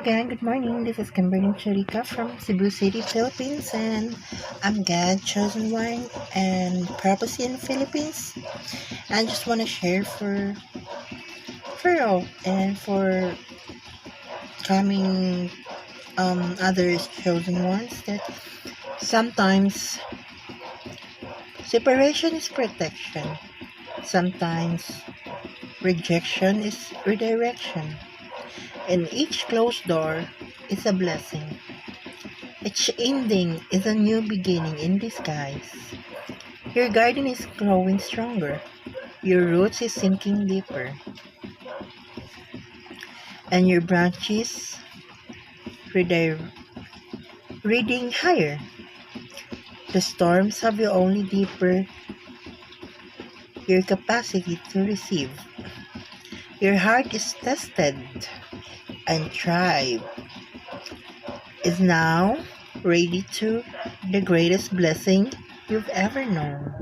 again, good morning. This is Kimberly Cherica from Cebu City, Philippines, and I'm God chosen one and purpose in Philippines. I just want to share for all and for coming others chosen ones that sometimes separation is protection, sometimes rejection is redirection, and each closed door is a blessing. Each ending is a new beginning in disguise. Your garden is growing stronger. Your roots is sinking deeper. And your branches redi- reading higher. The storms have you only deeper your capacity to receive. Your heart is tested and thrive is now ready to the greatest blessing you've ever known.